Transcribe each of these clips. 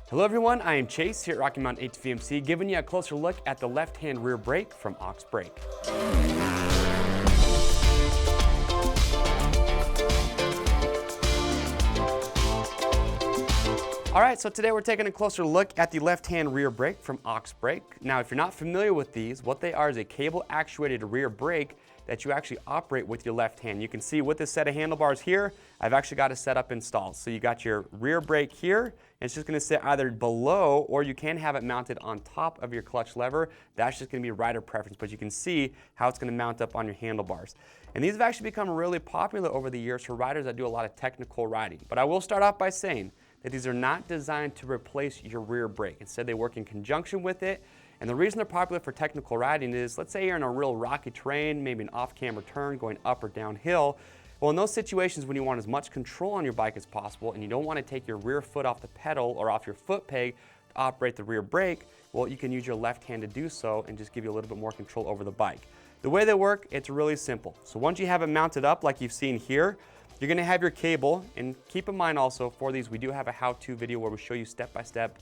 Hello everyone, I am Chase here at Rocky Mountain ATV giving you a closer look at the left-hand rear brake from Aux Brake. Alright, so today we're taking a closer look at the left-hand rear brake from Aux Brake. Now if you're not familiar with these, what they are is a cable actuated rear brake that you actually operate with your left hand. You can see with this set of handlebars here, I've actually got a setup installed. So you got your rear brake here, and it's just gonna sit either below or you can have it mounted on top of your clutch lever. That's just gonna be rider preference, but you can see how it's gonna mount up on your handlebars. And these have actually become really popular over the years for riders that do a lot of technical riding. But I will start off by saying that these are not designed to replace your rear brake. Instead, they work in conjunction with it. And the reason they're popular for technical riding is, let's say you're in a real rocky terrain, maybe an off-camber turn going up or downhill. Well, in those situations when you want as much control on your bike as possible and you don't want to take your rear foot off the pedal or off your foot peg to operate the rear brake, well, you can use your left hand to do so and just give you a little bit more control over the bike. The way they work, it's really simple. So once you have it mounted up like you've seen here, you're going to have your cable, and keep in mind also for these, we do have a how-to video where we show you step-by-step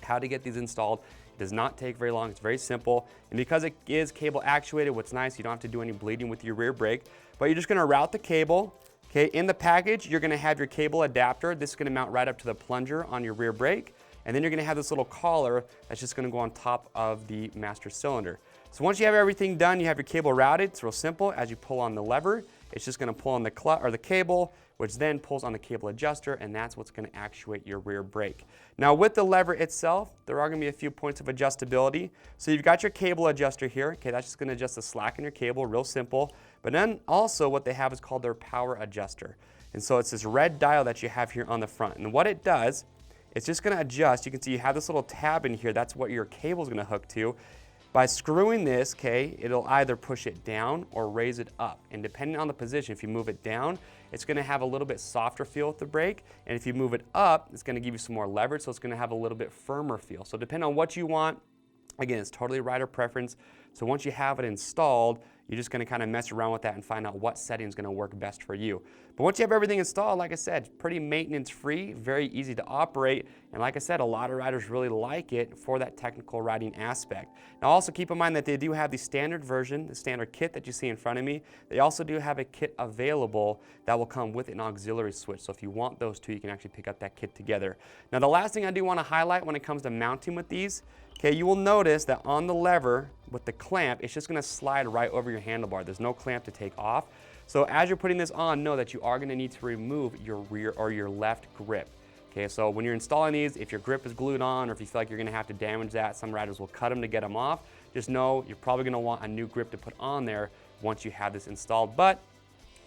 how to get these installed. It does not take very long, it's very simple. And because it is cable actuated, what's nice, you don't have to do any bleeding with your rear brake, but you're just gonna route the cable. Okay, in the package, you're gonna have your cable adapter. This is gonna mount right up to the plunger on your rear brake. And then you're gonna have this little collar that's just gonna go on top of the master cylinder. So once you have everything done, you have your cable routed. It's real simple. As you pull on the lever, it's just gonna pull on the cable, which then pulls on the cable adjuster, and that's what's gonna actuate your rear brake. Now with the lever itself, there are gonna be a few points of adjustability. So you've got your cable adjuster here. Okay, that's just gonna adjust the slack in your cable, real simple. But then also what they have is called their power adjuster. And so it's this red dial that you have here on the front. And what it does, it's just gonna adjust. You can see you have this little tab in here. That's what your cable is gonna hook to. By screwing this, okay, it'll either push it down or raise it up. And depending on the position, if you move it down, it's gonna have a little bit softer feel with the brake. And if you move it up, it's gonna give you some more leverage, so it's gonna have a little bit firmer feel. So depending on what you want, again, it's totally rider preference. So once you have it installed, you're just gonna kind of mess around with that and find out what setting is gonna work best for you. But once you have everything installed, like I said, pretty maintenance free, very easy to operate. And like I said, a lot of riders really like it for that technical riding aspect. Now also keep in mind that they do have the standard version, the standard kit that you see in front of me. They also do have a kit available that will come with an auxiliary switch. So if you want those two, you can actually pick up that kit together. Now the last thing I do wanna highlight when it comes to mounting with these, okay, you will notice that on the lever with the clamp, it's just gonna slide right over your handlebar. There's no clamp to take off. So as you're putting this on, know that you are gonna need to remove your rear or your left grip. Okay, so when you're installing these, if your grip is glued on or if you feel like you're gonna have to damage that, some riders will cut them to get them off. Just know you're probably gonna want a new grip to put on there once you have this installed. But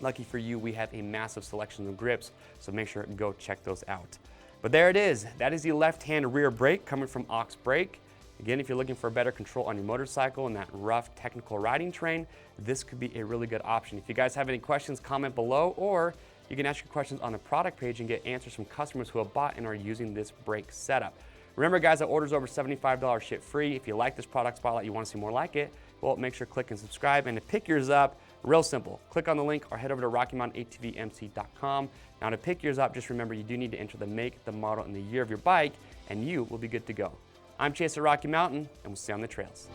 lucky for you, we have a massive selection of grips, so make sure to go check those out. But there it is. That is the left-hand rear brake coming from Aux Brake. Again, if you're looking for better control on your motorcycle and that rough technical riding terrain, this could be a really good option. If you guys have any questions, comment below, or you can ask your questions on the product page and get answers from customers who have bought and are using this brake setup. Remember guys, that orders over $75 ship free. If you like this product spotlight, you want to see more like it, well, make sure to click and subscribe. And to pick yours up, real simple. Click on the link or head over to RockyMountainATVMC.com. Now to pick yours up, just remember you do need to enter the make, the model, and the year of your bike, and you will be good to go. I'm Chase at Rocky Mountain, and we'll see you on the trails.